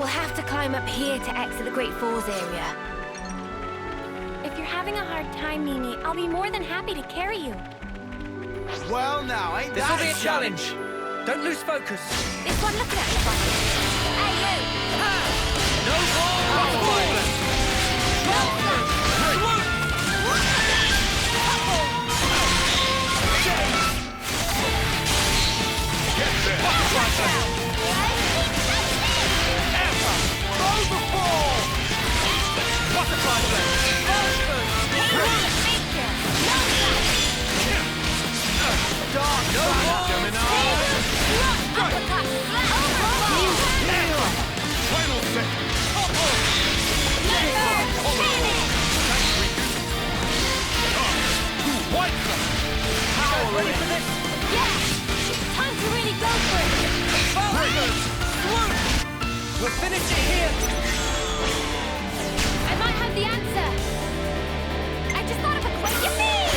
We'll have to climb up here to exit the Great Falls area. If you're having a hard time, Mimi, I'll be more than happy to carry you. Well, now, ain't This'll be a challenge. Don't lose focus. This one looking at me funny. Hey, you! No more violence. Get there! Overfall! Butterfly blade. Dark No more. Final set! White Power ready for this? Yeah! Time to really go for it! We'll finish it here. I might have the answer! I just thought of a quick yippee!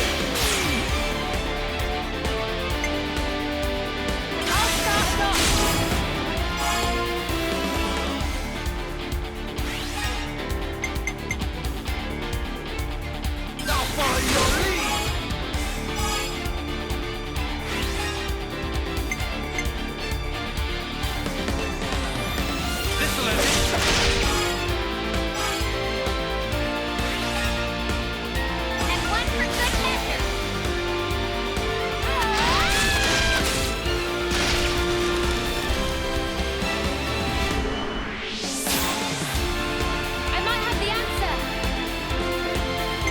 I'll start it off! I'll follow your lead! This'll end it. And one for good measure! I might have the answer!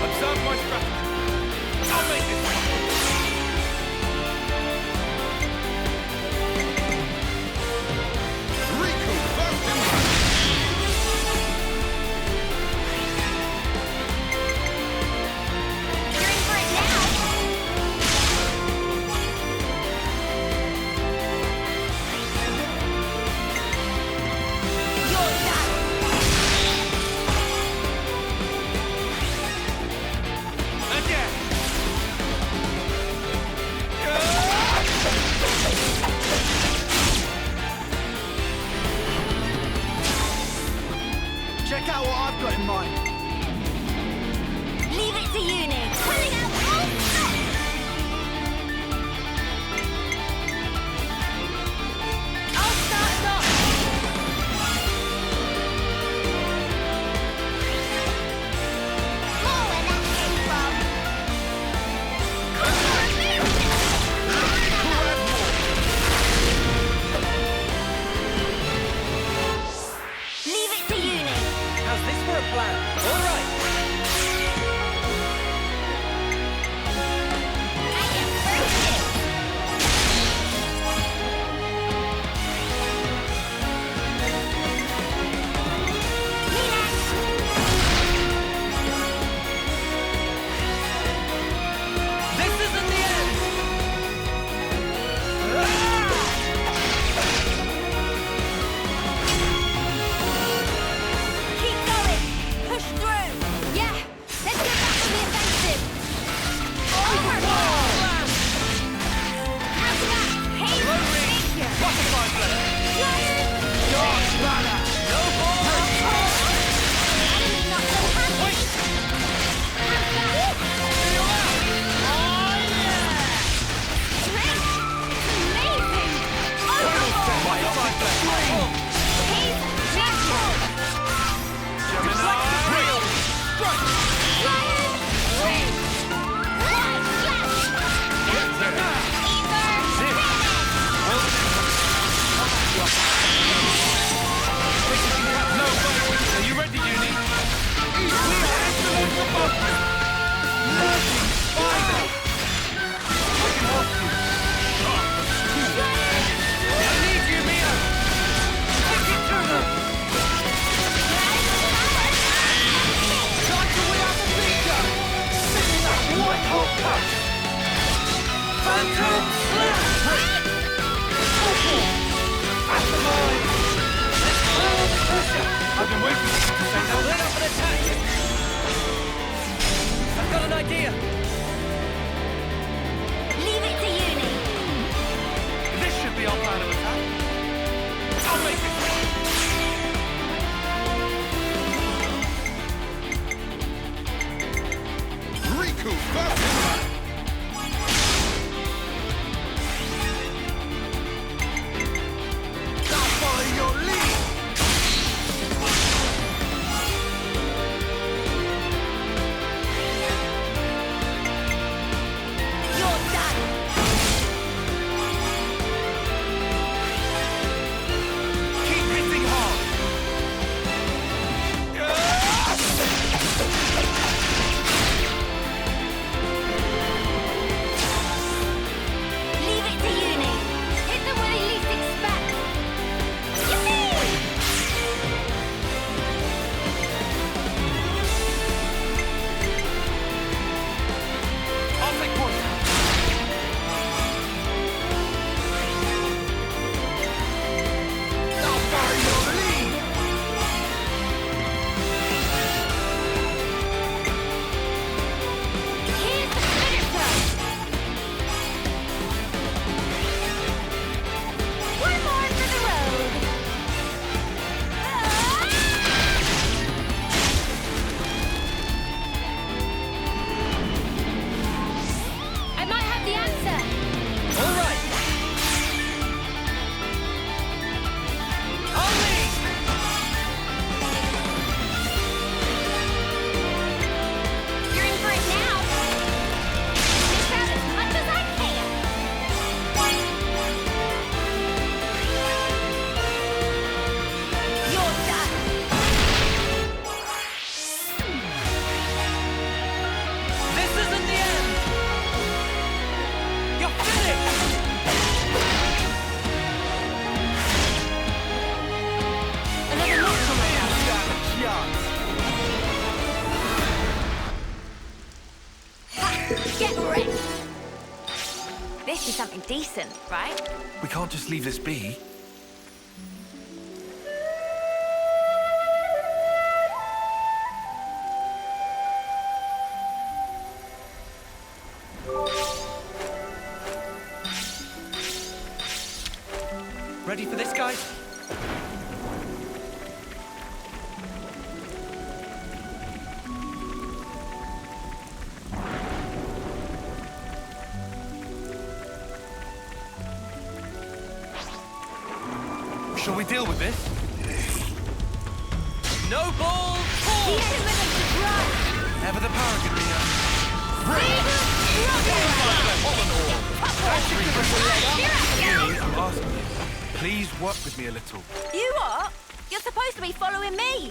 Observe my strategy. I'll make this one. Riku first in line! You're in for it now! You're done! Again. Check out what I've got in mind. Leave it to Eunie! Pulling out all stop! I'll start us off! More where that came from! Leave it to Eunie! How's this for a plan? All right. I get first dibs! This isn't the end. Keep going! Push through! Yeah! Let's get back on the offensive! Overfall! How's that? Hey, figure! Butterfly blade. Dark banner! No more. Enemy not so happy! How's that? Strength! Amazing! Overfall! Butterfly blade. Hey, figure! Gemini. Real. Lion! Wing! Light flash! Get there. Ether! Finish! No. Are you ready, Eunie? We are excellent above you! Lurking spider! I can help you! I need you, Mia. Stick it to them. Time to win out the leader! Sitting that white hole cut! Phantom Slash. At the line! I've been waiting for you to say no. They're not going to attack you. I've got an idea. Leave it to Eunie! This should be our plan of attack. I'll make it. decent, right? We can't just leave this be. Ready for this, guys? Shall we deal with this? No ball! The elements of run! Ever the paragon, Ria. Eunie, I'm asking you. Please work with me a little. You what? You're supposed to be following me!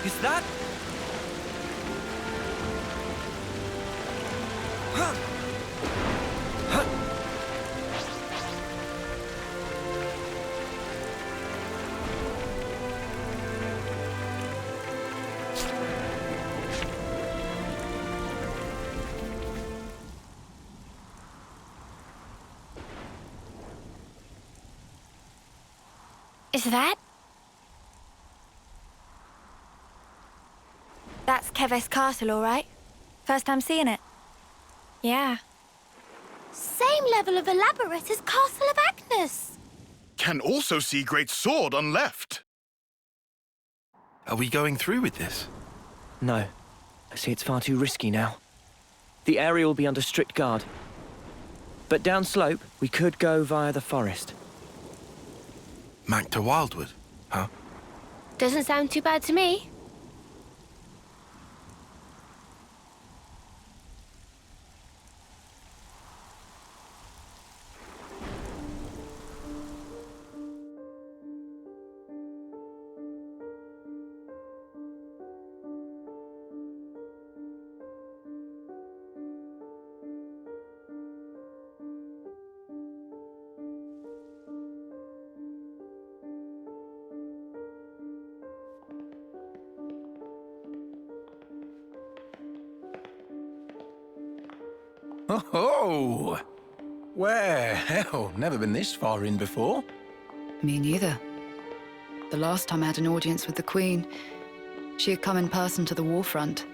Is that? Is that? That's Keves Castle, all right? First time seeing it? Yeah. Same level of elaborate as Castle of Agnus. Can also see great sword on left. Are we going through with this? No. I see it's far too risky now. The area will be under strict guard. But downslope, we could go via the forest. Back to Wildwood, huh? Doesn't sound too bad to me. Oh! Where? Hell, never been this far in before. Me neither. The last time I had an audience with the Queen, she had come in person to the war front.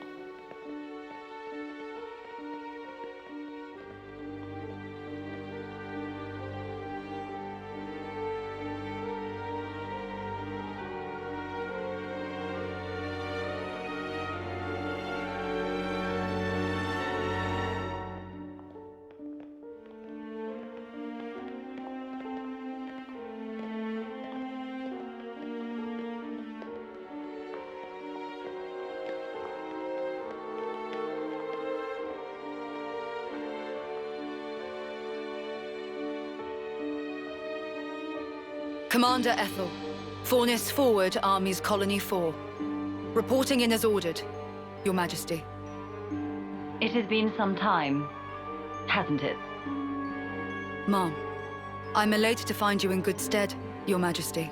Commander Ethel, Fornis forward, Armies Colony 4. Reporting in as ordered, Your Majesty. It has been some time, hasn't it? Ma'am, I'm elated to find you in good stead, Your Majesty.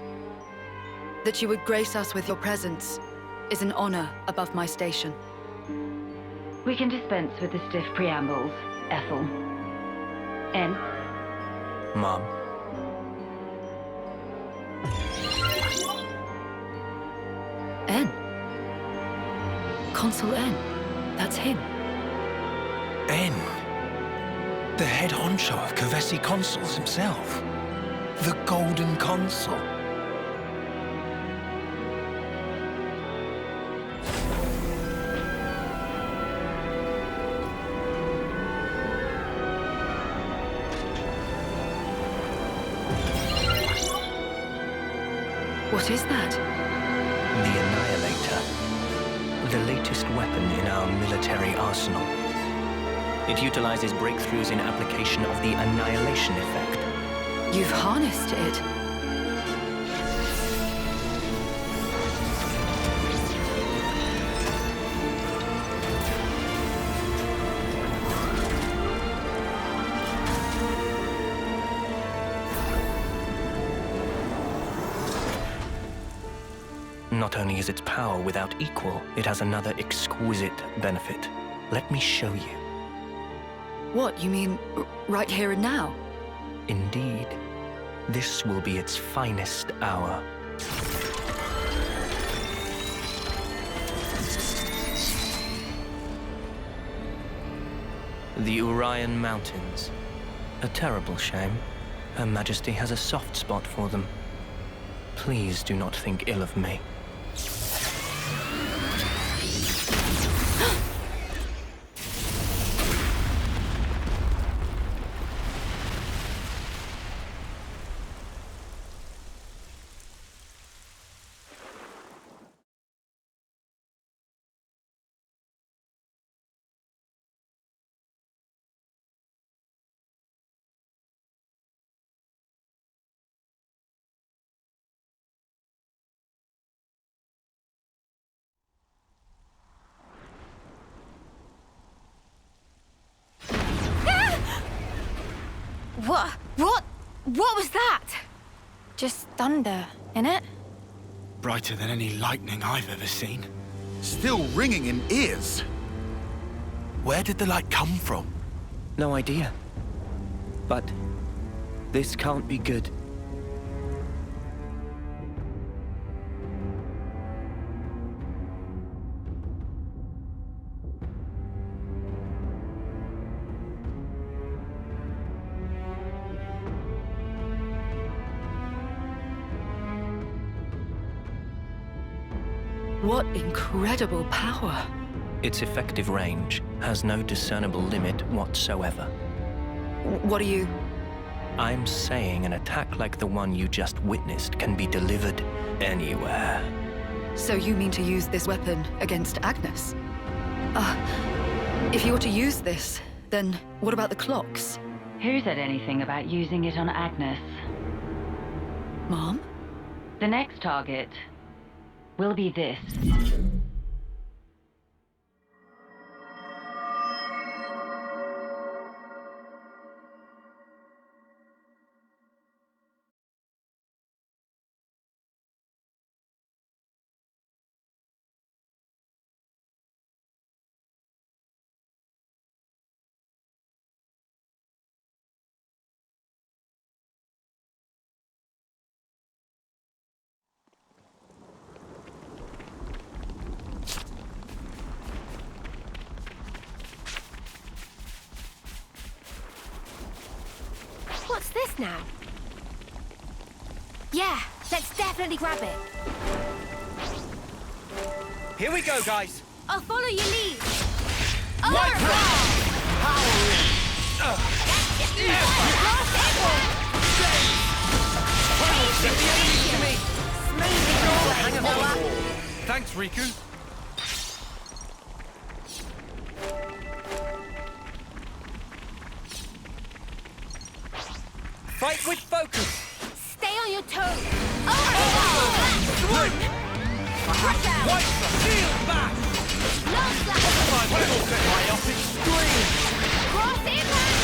That you would grace us with your presence is an honor above my station. We can dispense with the stiff preambles, Ethel. En? Mum. N. Consul N. That's him. N. The head honcho of Kevesi consuls himself. The Golden Consul. What is that? The Annihilator. The latest weapon in our military arsenal. It utilizes breakthroughs in application of the annihilation effect. You've harnessed it. Not only is its power without equal, it has another exquisite benefit. Let me show you. What, you mean right here and now? Indeed. This will be its finest hour. The Urian Mountains. A terrible shame. Her Majesty has a soft spot for them. Please do not think ill of me. What was that? Just thunder, innit? Brighter than any lightning I've ever seen. Still ringing in ears. Where did the light come from? No idea. But this can't be good. What incredible power. Its effective range has no discernible limit whatsoever. What are you... I'm saying an attack like the one you just witnessed can be delivered anywhere. So you mean to use this weapon against Agnus? If you were to use this, then what about the clocks? Who said anything about using it on Agnus? Mom? The next target will be this. What's this now? Yeah, let's definitely grab it. Here we go, guys. I'll follow your lead. Right Thanks, Riku. Fight with focus. Stay on your toes. White shield back. Biotic scream. Cross impact.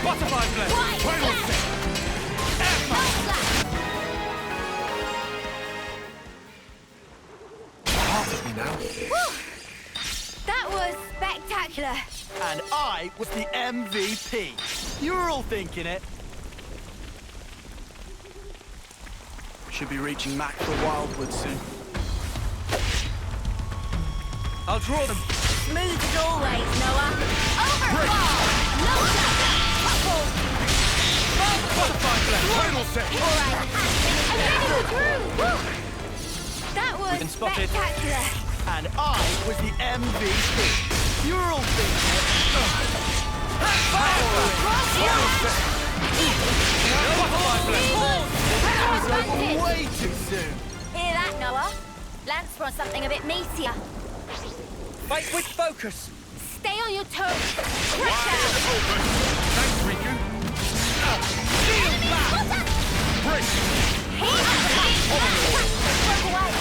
Butterfly blade. now. That was spectacular. And I was the MVP. You were all thinking it. Should be reaching max for Wildwood soon. I'll draw them. Smooth as always, Noah. Overflow! Butterfly blast. Final set. All right. I'm getting the groove. Woo. That was We've been spotted. spectacular. And I was the MVP. You were all thinking it. Butterfly blast. That was over way too soon. Hear that, Noah? Lance wants something a bit meatier. Fight with focus. Stay on your toes. Pressure! Thanks, Riku. Shield back. Break. Broke away.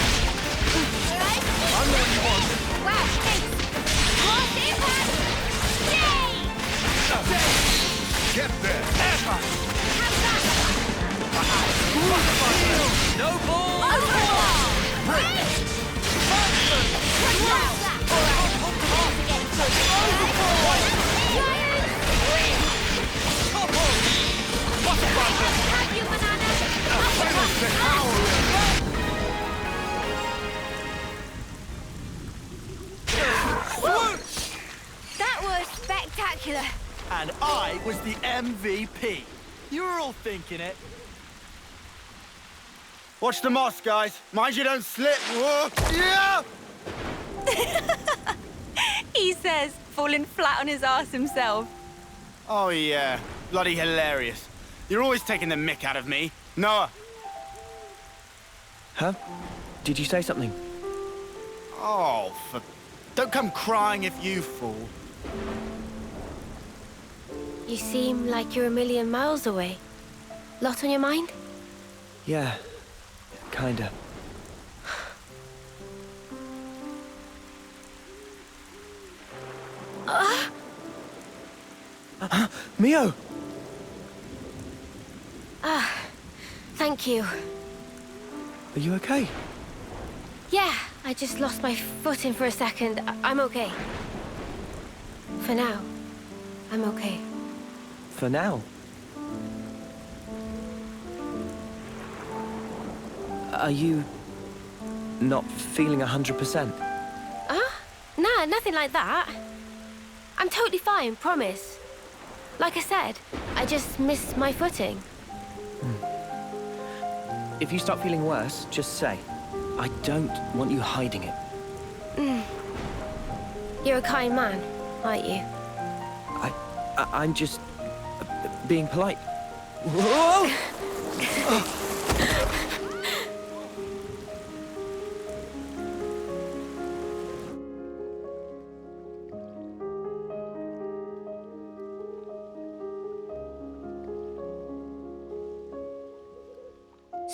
I'm the one you want. Wow, thanks. Cross impact. Yay! Get there. Ever. Have that. Butterfly blast. No ball. Overflow. Break. Final set. That was spectacular. And I was the MVP. You were all thinking it. Watch the moss, guys. Mind you don't slip. Whoa. Yeah! He says, falling flat on his ass himself. Oh, yeah. Bloody hilarious. You're always taking the mick out of me. Noah. Huh? Did you say something? Oh, don't come crying if you fall. You seem like you're a million miles away. Lot on your mind? Yeah, kinda. Mio! Thank you. Are you okay? Yeah, I just lost my footing for a second. I'm okay. For now, I'm okay. For now? Are you not feeling 100%? Nah, nothing like that. I'm totally fine, promise. Like I said, I just missed my footing. If you start feeling worse, just say. I don't want you hiding it. You're a kind man, aren't you? I'm just being polite. Whoa!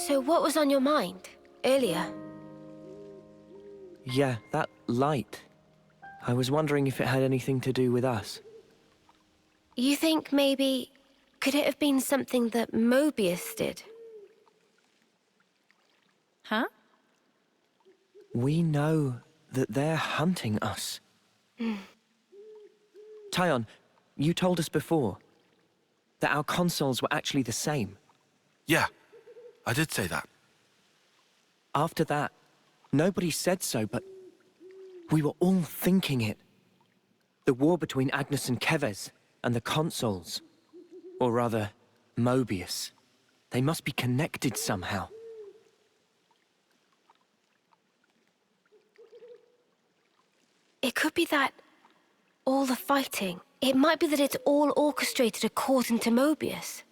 So what was on your mind earlier? Yeah, that light. I was wondering if it had anything to do with us. You think maybe... could it have been something that Mobius did? Huh? We know that they're hunting us. Taion, you told us before that our consoles were actually the same. Yeah, I did say that. After that, nobody said so, but we were all thinking it. The war between Agnus and Keves and the consoles. Or rather, Mobius. They must be connected somehow. It could be that... all the fighting. It might be that it's all orchestrated according to Mobius.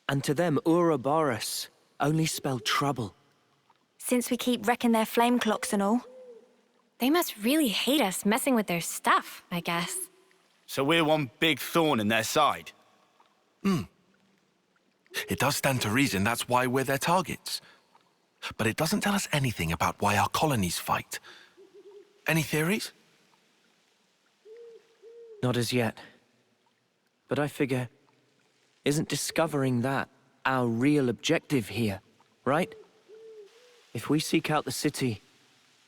And to them, Ouroboros only spelled trouble. Since we keep wrecking their flame clocks and all. They must really hate us messing with their stuff, I guess. So we're one big thorn in their side. It does stand to reason that's why we're their targets. But it doesn't tell us anything about why our colonies fight. Any theories? Not as yet. But I figure, isn't discovering that our real objective here, right? If we seek out the city,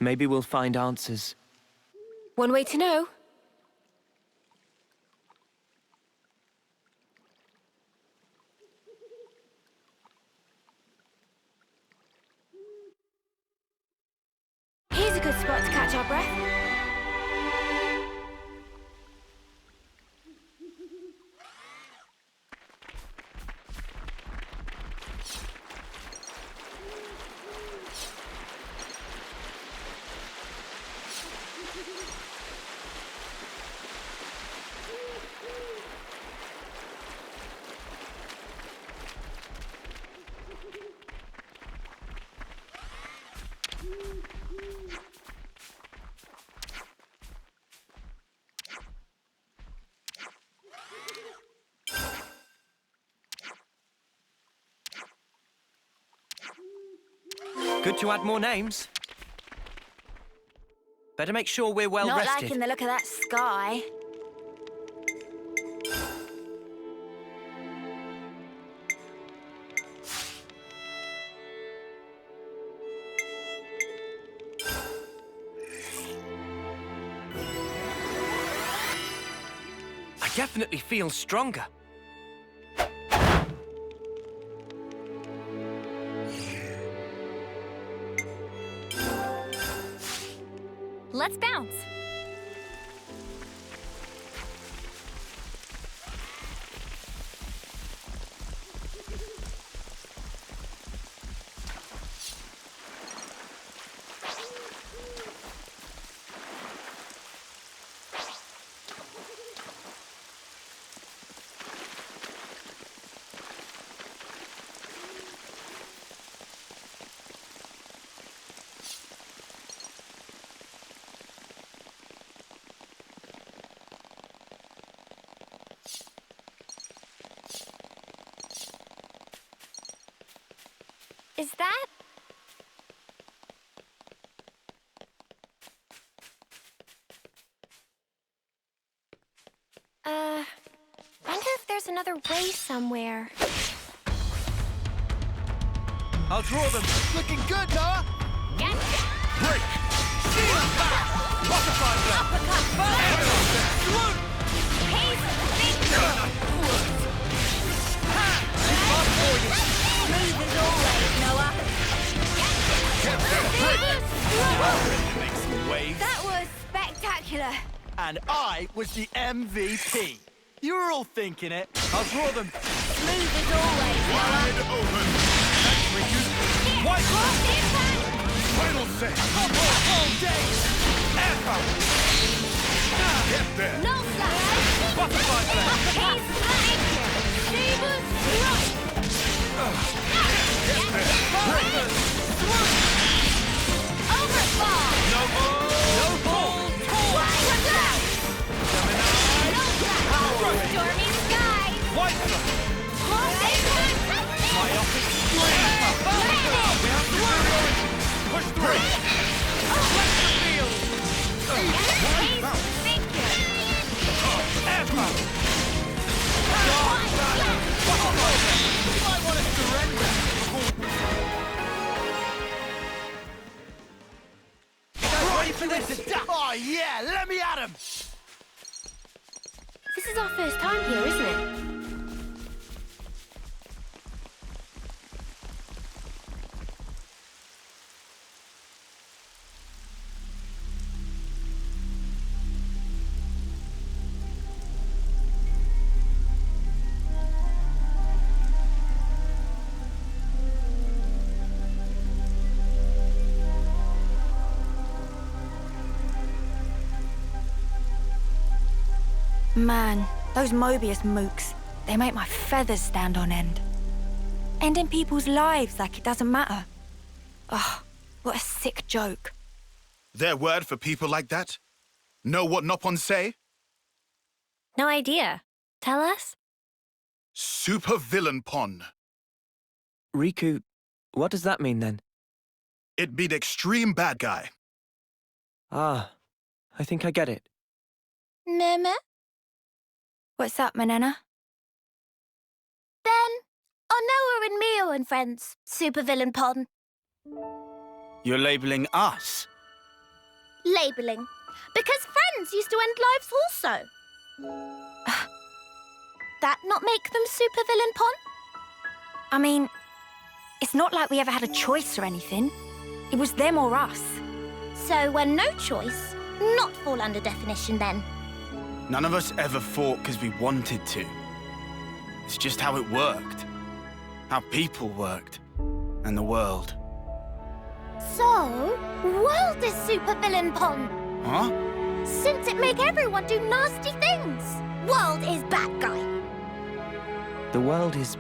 Maybe we'll find answers. One way to know. Here's a good spot to catch our breath. Good to add more names. Better make sure we're well Not rested. liking the look of that sky. I definitely feel stronger. Let's bounce. Is that? Wonder if there's another way somewhere. I'll draw them. Looking good, Noah! Gotcha! Break! Shield back! Butterfly blade! Swoop! Pace finger! Smooth as always, Noah. Make some waves. That was spectacular. And I was the MVP. You were all thinking it. I'll draw them. Smooth as always, Noah. Wide open. White Final say. All day. Air power. Get there. No slash. Butterfly blade. Pace finger. Saber strike. Get there. Break. Overfall. No ball. No ball. Wide blast. Gemini. No blast. Stormy skies. White flag. Myopic flame. We have superiority. Push through. Flex the field. Air power. You might want to surrender. You guys ready for this? Oh yeah, let me at him. This is our first time here, isn't it? Man, those Mobius mooks, they make my feathers stand on end. Ending people's lives like it doesn't matter. Oh, what a sick joke. Their word for people like that? Know what Nopon say? No idea. Tell us? Super villain pon. Riku, what does that mean then? It be the extreme bad guy. Ah, I think I get it. Meme? What's up, Manana? Ben, Noah and Mio and friends, supervillain pon. You're labeling us Labelling. Because friends used to end lives also. That not make them supervillain, Pon? I mean, it's not like we ever had a choice or anything. It was them or us. So when no choice, not fall under definition then. None of us ever fought because we wanted to. It's just how it worked. How people worked. And the world. So, world is supervillain, Pon. Huh? Since it make everyone do nasty things. World is bad guy. The world is...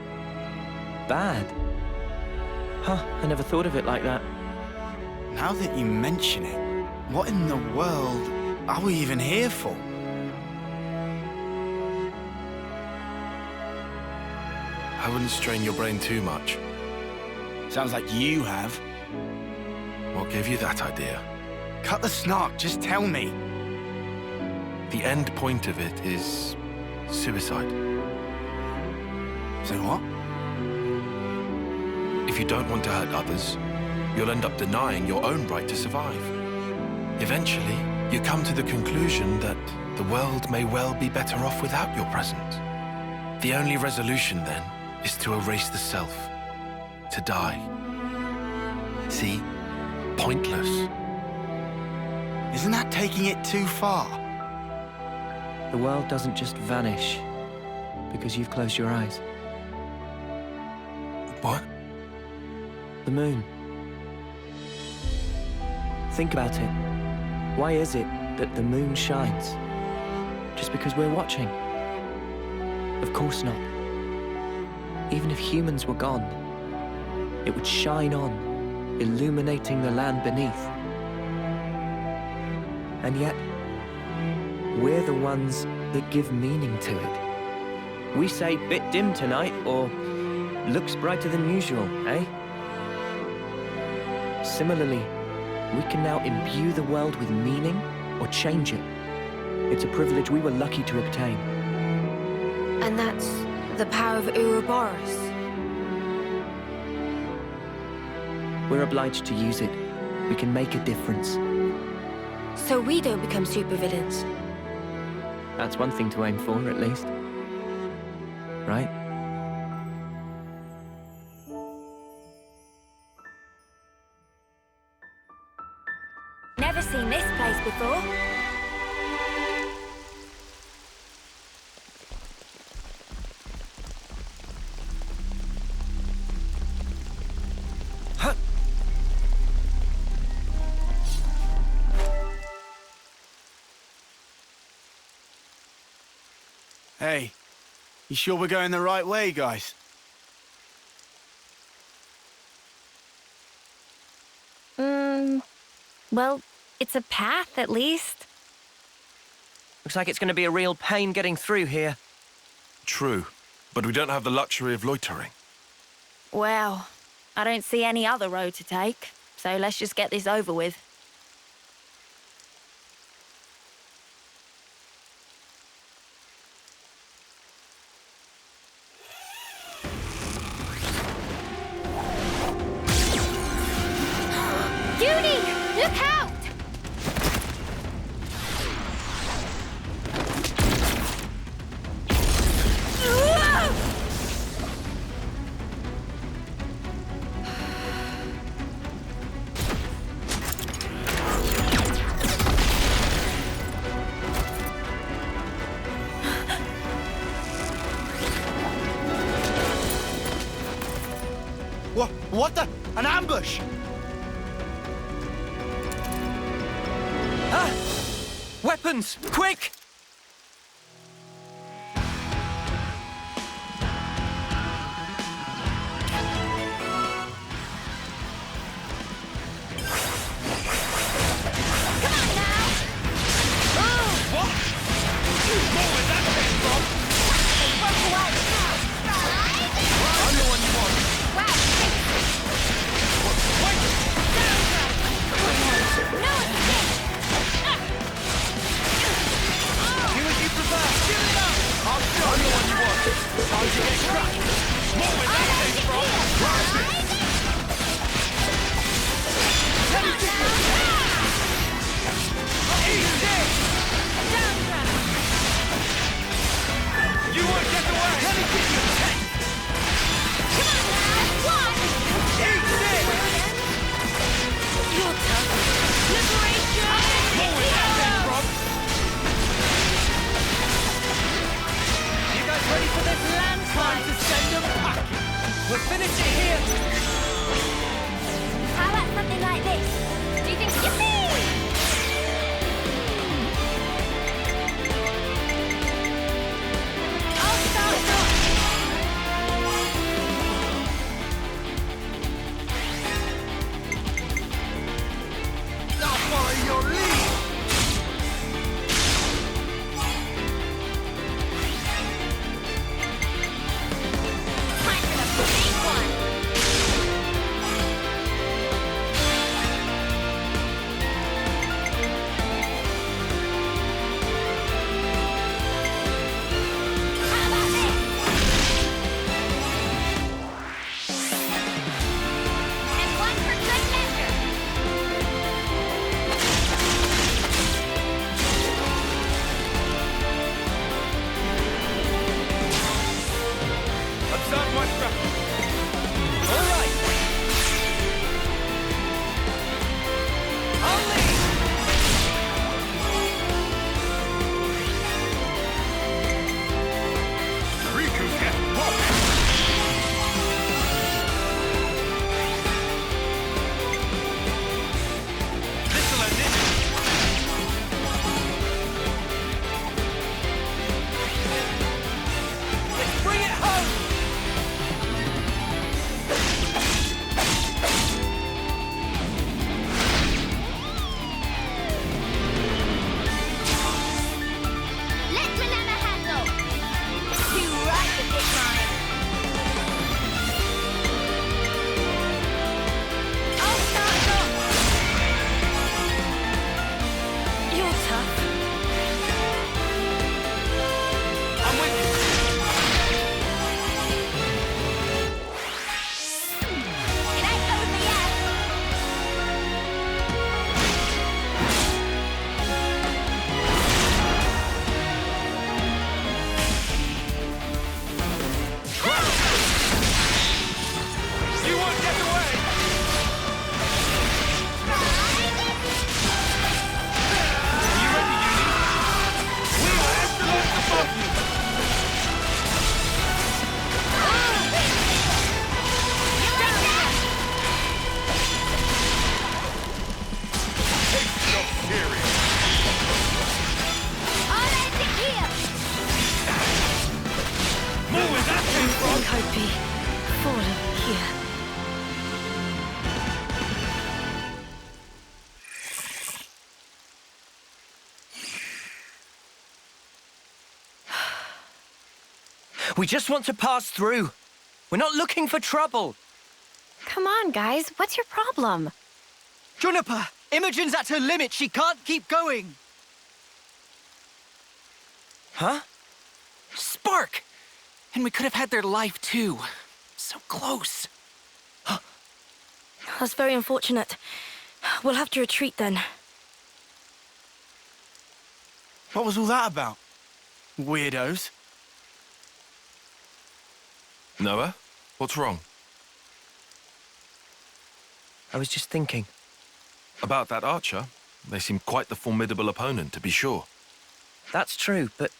bad. Huh, I never thought of it like that. Now that you mention it, what in the world are we even here for? I wouldn't strain your brain too much. Sounds like you have. What gave you that idea? Cut the snark, just tell me. The end point of it is... suicide. So what? If you don't want to hurt others, you'll end up denying your own right to survive. Eventually, you come to the conclusion that the world may well be better off without your presence. The only resolution, then, is to erase the self. To die. See? Pointless. Isn't that taking it too far? The world doesn't just vanish because you've closed your eyes. What? The moon. Think about it. Why is it that the moon shines? Just because we're watching? Of course not. Even if humans were gone, it would shine on, illuminating the land beneath. And yet, we're the ones that give meaning to it. We say, bit dim tonight, or looks brighter than usual, eh? Similarly, we can now imbue the world with meaning or change it. It's a privilege we were lucky to obtain. And that's the power of Ouroboros. We're obliged to use it. We can make a difference. So we don't become supervillains. That's one thing to aim for, at least. Right? Never seen this place before. Hey, you sure we're going the right way, guys? Well, it's a path, at least. Looks like it's going to be a real pain getting through here. True, but we don't have the luxury of loitering. Well, I don't see any other road to take, so let's just get this over with. Eunie, look out! What the? An ambush! Ah! Weapons! Quick! We just want to pass through. We're not looking for trouble. Come on, guys. What's your problem? Juniper! Imogen's at her limit. She can't keep going. Huh? Spark! And we could have had their life, too. So close. That's very unfortunate. We'll have to retreat then. What was all that about? Weirdos. Noah, what's wrong? I was just thinking. About that archer? They seem quite the formidable opponent, to be sure. That's true, but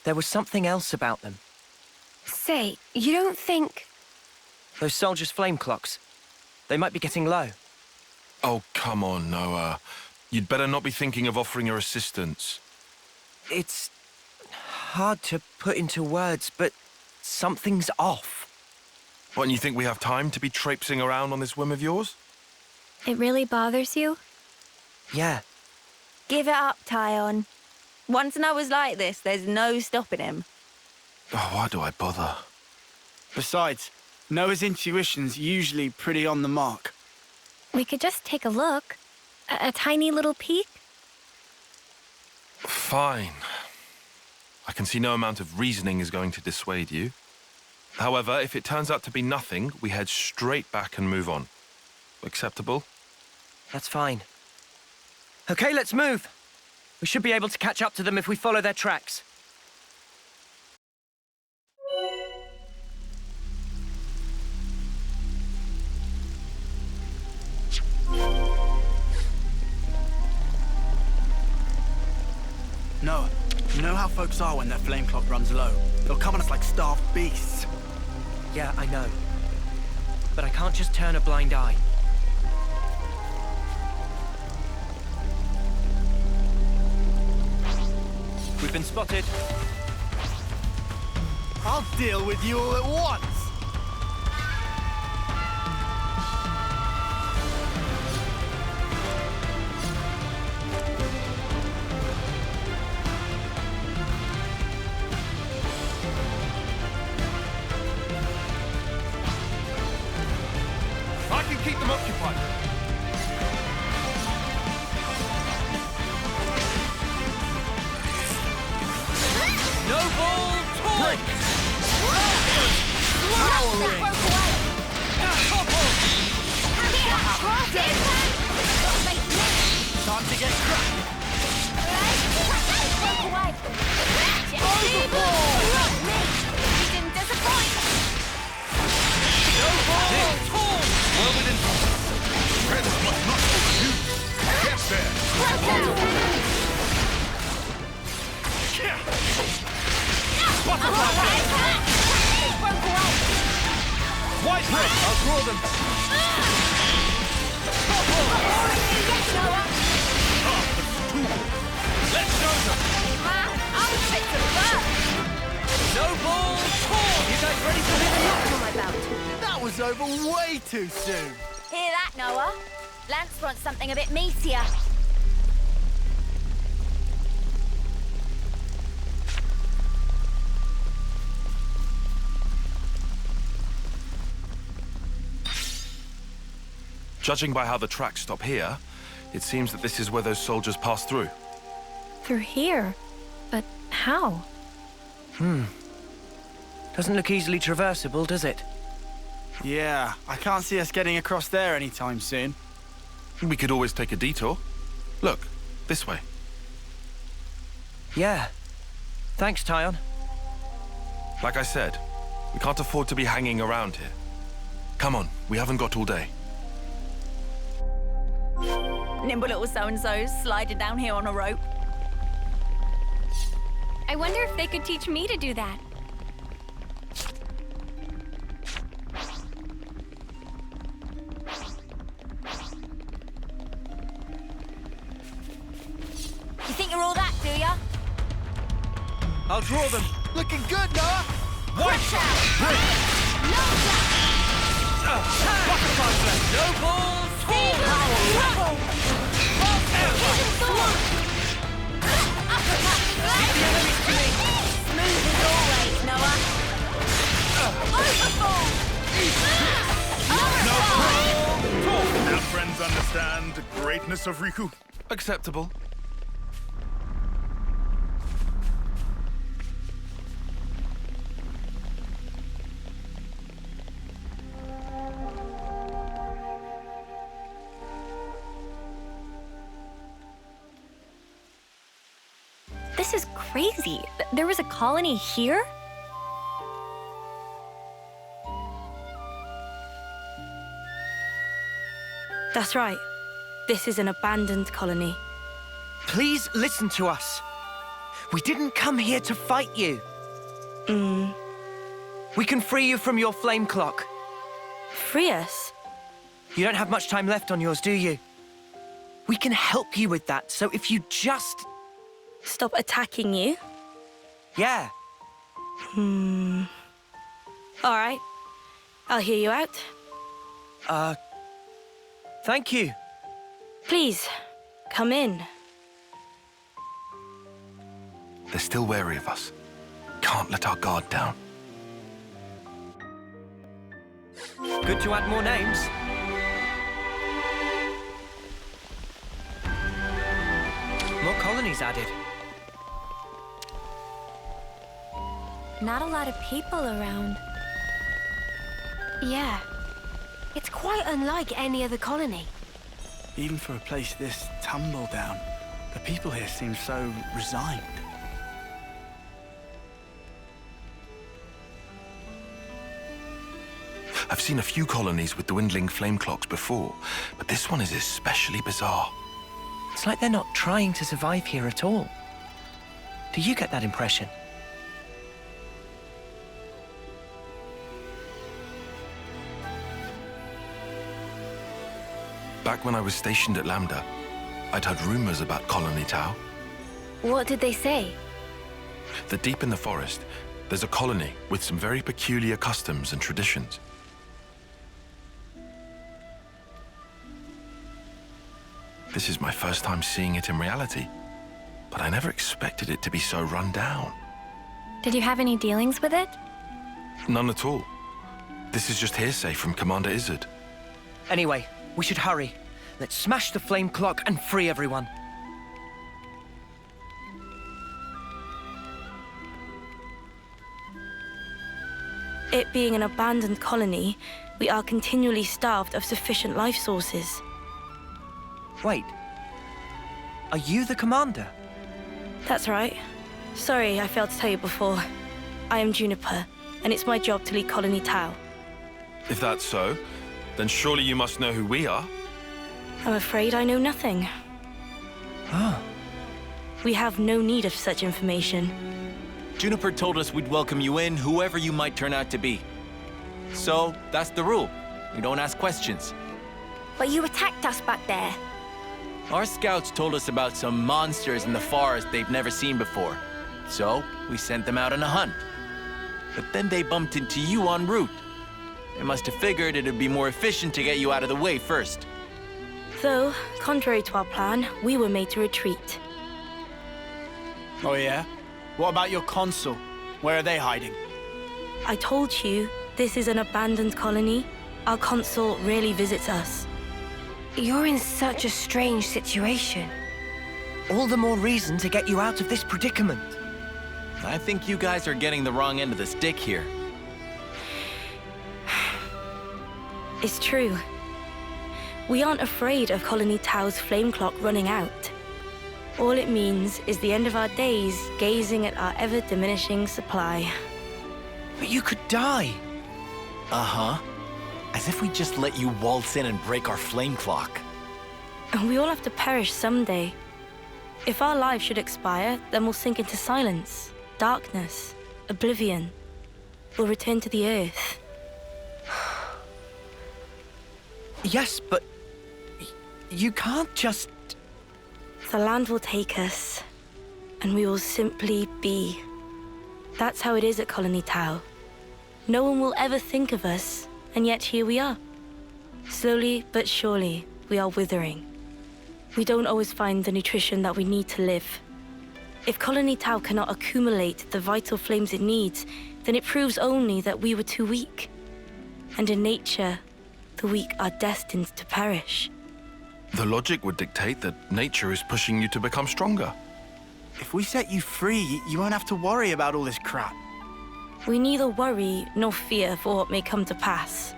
there was something else about them. Say, you don't think... Those soldiers' flame clocks. They might be getting low. Oh, come on, Noah. You'd better not be thinking of offering her assistance. It's hard to put into words, but something's off. What, and you think we have time to be traipsing around on this whim of yours? It really bothers you? Yeah. Give it up, Taion. Once Noah's like this, there's no stopping him. Oh, why do I bother? Besides, Noah's intuition's usually pretty on the mark. We could just take a look. A tiny little peek? Fine. I can see no amount of reasoning is going to dissuade you. However, if it turns out to be nothing, we head straight back and move on. Acceptable? That's fine. Okay, let's move. We should be able to catch up to them if we follow their tracks. Noah, you know how folks are when their flame clock runs low? They'll come on us like starved beasts. Yeah, I know. But I can't just turn a blind eye. We've been spotted. I'll deal with you all at once! I can keep them occupied. Noble Torque! Time to get cracked! Well within Predator must not overuse. Get there. White red! I'll draw them! Let's show them. Noble Torque! You guys ready for this? That was over way too soon! Hear that, Noah? Lance wants something a bit meatier. Judging by how the tracks stop here, it seems that this is where those soldiers passed through. Through here? But how? Doesn't look easily traversable, does it? Yeah, I can't see us getting across there anytime soon. We could always take a detour. Look, this way. Yeah. Thanks, Taion. Like I said, we can't afford to be hanging around here. Come on, we haven't got all day. Nimble little so-and-sos sliding down here on a rope. I wonder if they could teach me to do that. You think you're all that, do ya? I'll draw them. Looking good, Noah! Watch out! Butterfly Blade! Noble Torque! Leave the enemies to me! Smooth as always, Noah. understand the greatness of Riku? Acceptable. This is crazy. There was a colony here? That's right. This is an abandoned colony. Please listen to us. We didn't come here to fight you. We can free you from your flame clock. Free us? You don't have much time left on yours, do you? We can help you with that, so if you just... Stop attacking you? Yeah. All right. I'll hear you out. Thank you. Please, come in. They're still wary of us. Can't let our guard down. Good to add more names. More colonies added. Not a lot of people around. Yeah. It's quite unlike any other colony. Even for a place this tumble down, the people here seem so resigned. I've seen a few colonies with dwindling flame clocks before, but this one is especially bizarre. It's like they're not trying to survive here at all. Do you get that impression? Back when I was stationed at Lambda, I'd heard rumors about Colony Tau. What did they say? That deep in the forest, there's a colony with some very peculiar customs and traditions. This is my first time seeing it in reality, but I never expected it to be so run down. Did you have any dealings with it? None at all. This is just hearsay from Commander Izzard. Anyway, we should hurry. Let's smash the flame clock and free everyone. It being an abandoned colony, we are continually starved of sufficient life sources. Wait. Are you the commander? That's right. Sorry, I failed to tell you before. I am Juniper, and it's my job to lead Colony Tau. If that's so, then surely you must know who we are. I'm afraid I know nothing. Ah. We have no need of such information. Juniper told us we'd welcome you in, whoever you might turn out to be. So, that's the rule. We don't ask questions. But you attacked us back there. Our scouts told us about some monsters in the forest they've never seen before. So, we sent them out on a hunt. But then they bumped into you en route. They must have figured it'd be more efficient to get you out of the way first. Though, contrary to our plan, we were made to retreat. Oh yeah? What about your consul? Where are they hiding? I told you, this is an abandoned colony. Our consul rarely visits us. You're in such a strange situation. All the more reason to get you out of this predicament. I think you guys are getting the wrong end of the stick here. It's true. We aren't afraid of Colony Tau's flame clock running out. All it means is the end of our days gazing at our ever-diminishing supply. But you could die. Uh-huh. As if we just let you waltz in and break our flame clock. And we all have to perish someday. If our lives should expire, then we'll sink into silence, darkness, oblivion. We'll return to the earth. Yes, but... you can't just... The land will take us, and we will simply be. That's how it is at Colony Tau. No one will ever think of us, and yet here we are. Slowly but surely, we are withering. We don't always find the nutrition that we need to live. If Colony Tau cannot accumulate the vital flames it needs, then it proves only that we were too weak. And in nature, the weak are destined to perish. The logic would dictate that nature is pushing you to become stronger. If we set you free, you won't have to worry about all this crap. We neither worry nor fear for what may come to pass.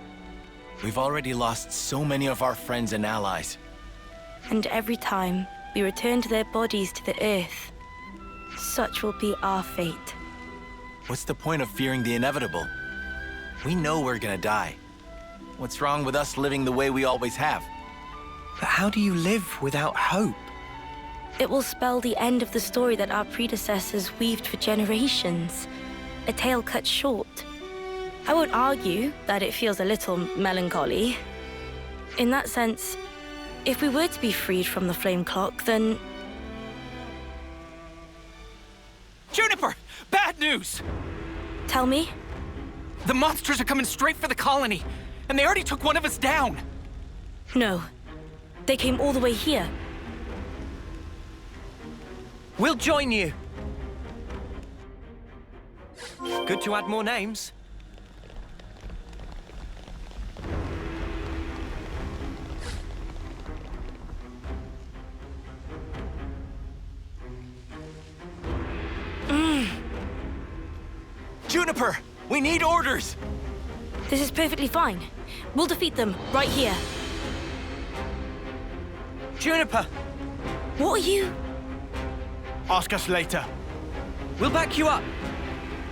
We've already lost so many of our friends and allies. And every time we return to their bodies to the earth, such will be our fate. What's the point of fearing the inevitable? We know we're gonna die. What's wrong with us living the way we always have? But how do you live without hope? It will spell the end of the story that our predecessors weaved for generations. A tale cut short. I won't argue that it feels a little melancholy. In that sense, if we were to be freed from the flame clock, then... Juniper! Bad news! Tell me? The monsters are coming straight for the colony, and they already took one of us down. No. They came all the way here. We'll join you. Good to add more names. Juniper! We need orders! This is perfectly fine. We'll defeat them right here. Juniper! What are you? Ask us later. We'll back you up.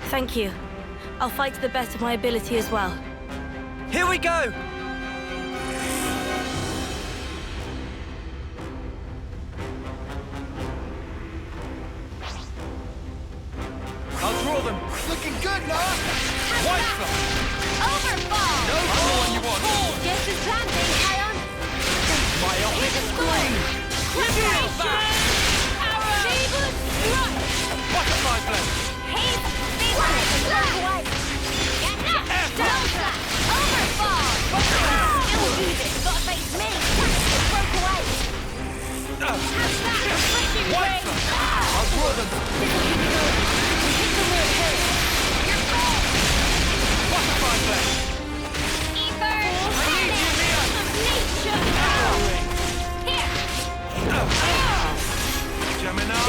Thank you. I'll fight to the best of my ability as well. Here we go! I'll draw them. Looking good, Noah! Wipe them! Overfall! No, I'm the one you want. Just as planned, Taion. Myopic screen! Preparation! Butterfly blade! Haste! Delta! Overfall! Still use it! Gotta face me! It broke away! Have that refreshing ring! I'll draw them. Hit the wood here! You're gone! Butterfly blade! Ether! I need you, Mia! Nature! Here! Gemini!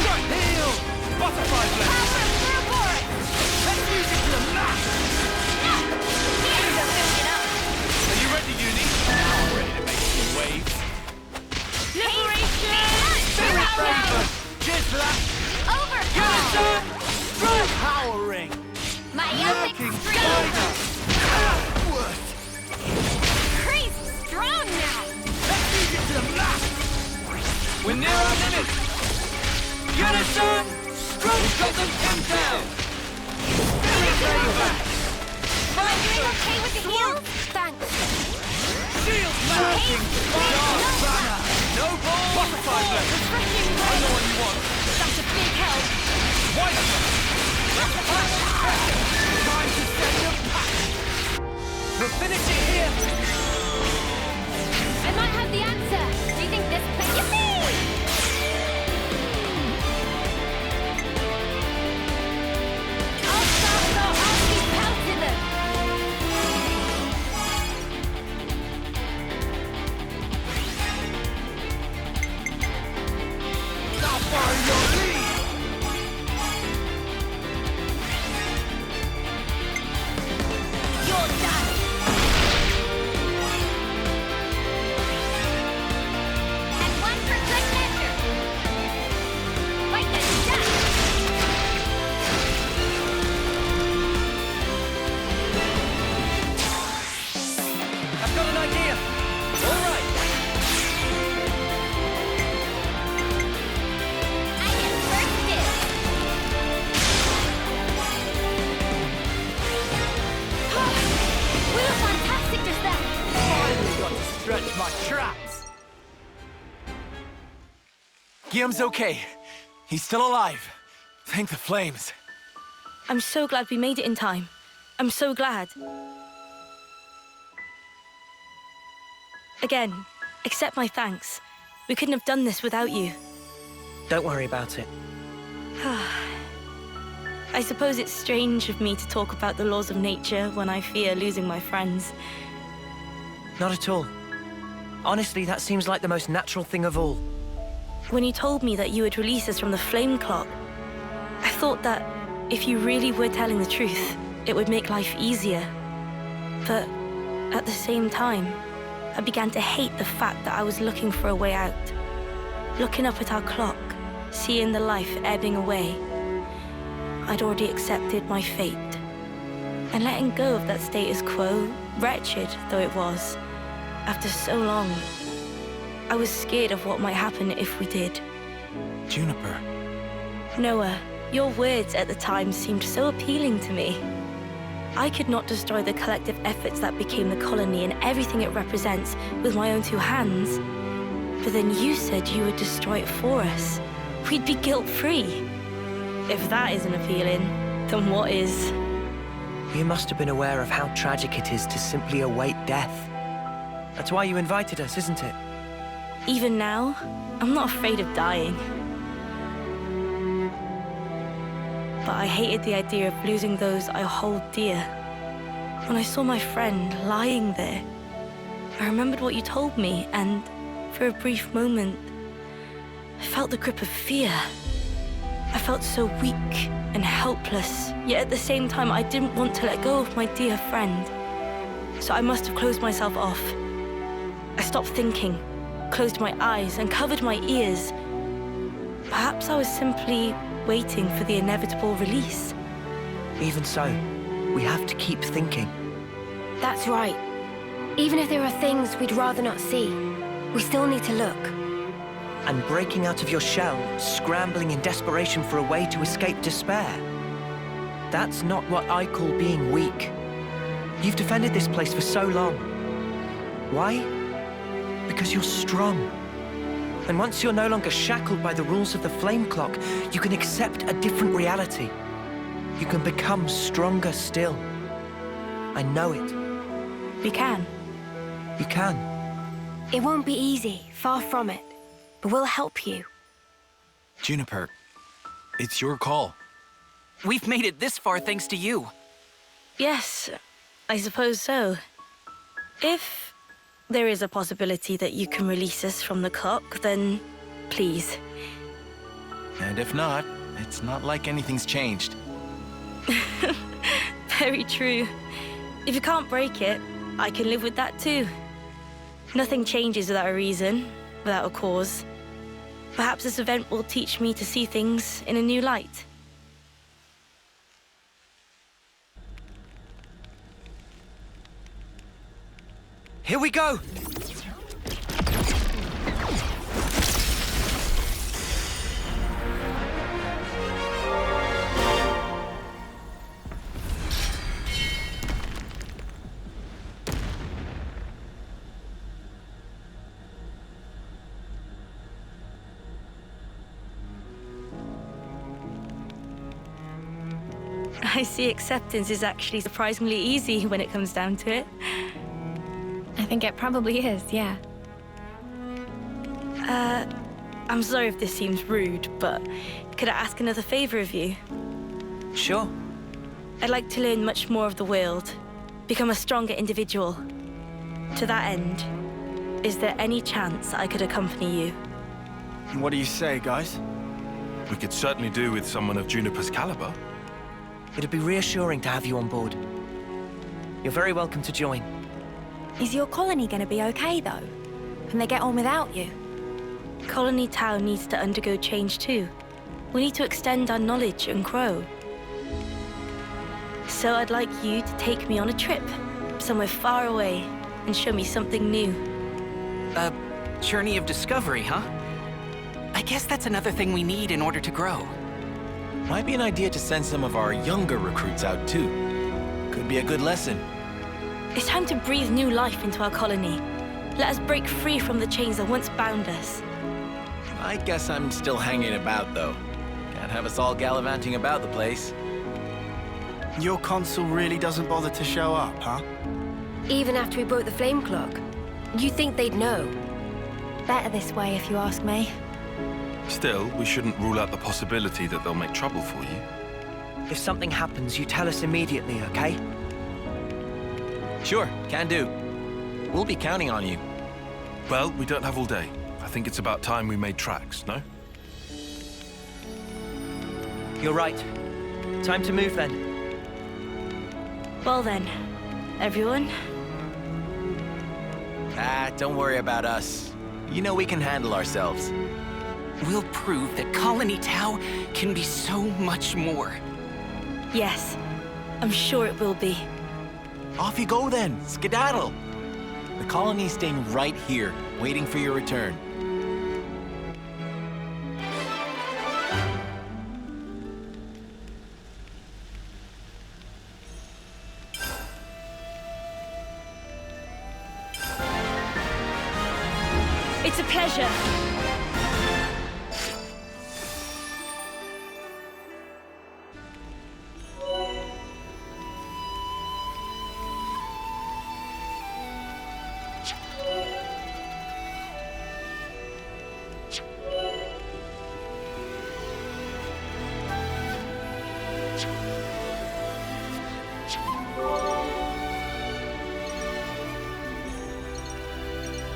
Right, heal! Butterfly blade! Power through for it! Let's use it to the max! Here's a building up! Are you ready, Eunie? I'm ready to make some waves. Liberation! Spirit Raven! Jizzler! Overfall! Strike powering! Myopic Lurking stream! spider! Crease strong now! Let's use it to the max! We're near our limit! Unison! Stroke got them pinned down! Spirit Raven! Am I doing okay with the heal? Thanks. Shield lurking spider! Banner! No ball! Butterfly blade! Refreshing I ring! know what you want! That's a big help! White time to send them back! We'll finish it here! I might have the answer. Do you think this place... Yippee! I'll start so I'll keep pelting them. Now follow your lead! You're done! And one for good measure! Fight the death! I've got an idea. All right. I get first dibs! We were fantastic just then. Finally got to stretch my traps! Guillaume's okay. He's still alive. Thank the flames. I'm so glad we made it in time. I'm so glad. Again, accept my thanks. We couldn't have done this without you. Don't worry about it. I suppose it's strange of me to talk about the laws of nature when I fear losing my friends. Not at all. Honestly, that seems like the most natural thing of all. When you told me that you would release us from the flame clock, I thought that if you really were telling the truth, it would make life easier. But at the same time, I began to hate the fact that I was looking for a way out. Looking up at our clock, seeing the life ebbing away, I'd already accepted my fate. And letting go of that status quo, wretched though it was, after so long, I was scared of what might happen if we did. Juniper. Noah, your words at the time seemed so appealing to me. I could not destroy the collective efforts that became the colony and everything it represents with my own two hands. But then you said you would destroy it for us. We'd be guilt-free. If that isn't appealing, then what is? You must have been aware of how tragic it is to simply await death. That's why you invited us, isn't it? Even now, I'm not afraid of dying. But I hated the idea of losing those I hold dear. When I saw my friend lying there, I remembered what you told me, and for a brief moment, I felt the grip of fear. I felt so weak and helpless, yet at the same time I didn't want to let go of my dear friend. So I must have closed myself off. I stopped thinking, closed my eyes and covered my ears. Perhaps I was simply waiting for the inevitable release. Even so, we have to keep thinking. That's right. Even if there are things we'd rather not see, we still need to look. And breaking out of your shell, scrambling in desperation for a way to escape despair. That's not what I call being weak. You've defended this place for so long. Why? Because you're strong. And once you're no longer shackled by the rules of the flame clock, you can accept a different reality. You can become stronger still. I know it. We can. You can. It won't be easy, far from it. But we'll help you. Juniper, it's your call. We've made it this far thanks to you. Yes, I suppose so. If there is a possibility that you can release us from the clock, then please. And if not, it's not like anything's changed. Very true. If you can't break it, I can live with that too. Nothing changes without a reason, without a cause. Perhaps this event will teach me to see things in a new light. Here we go! I see acceptance is actually surprisingly easy when it comes down to it. I think it probably is, yeah. I'm sorry if this seems rude, but could I ask another favor of you? Sure. I'd like to learn much more of the world, become a stronger individual. To that end, is there any chance I could accompany you? What do you say, guys? We could certainly do with someone of Juniper's caliber. It'd be reassuring to have you on board. You're very welcome to join. Is your colony gonna be okay, though? Can they get on without you? Colony Tau needs to undergo change too. We need to extend our knowledge and grow. So I'd like you to take me on a trip, somewhere far away, and show me something new. A journey of discovery, huh? I guess that's another thing we need in order to grow. Might be an idea to send some of our younger recruits out too. Could be a good lesson. It's time to breathe new life into our colony. Let us break free from the chains that once bound us. I guess I'm still hanging about though. Can't have us all gallivanting about the place. Your consul really doesn't bother to show up, huh? Even after we broke the flame clock, you think they'd know? Better this way, if you ask me. Still, we shouldn't rule out the possibility that they'll make trouble for you. If something happens, you tell us immediately, okay? Sure, can do. We'll be counting on you. Well, we don't have all day. I think it's about time we made tracks, no? You're right. Time to move then. Well then, everyone. Don't worry about us. You know we can handle ourselves. We'll prove that Colony Tau can be so much more. Yes, I'm sure it will be. Off you go then, skedaddle. The colony's staying right here, waiting for your return. It's a pleasure.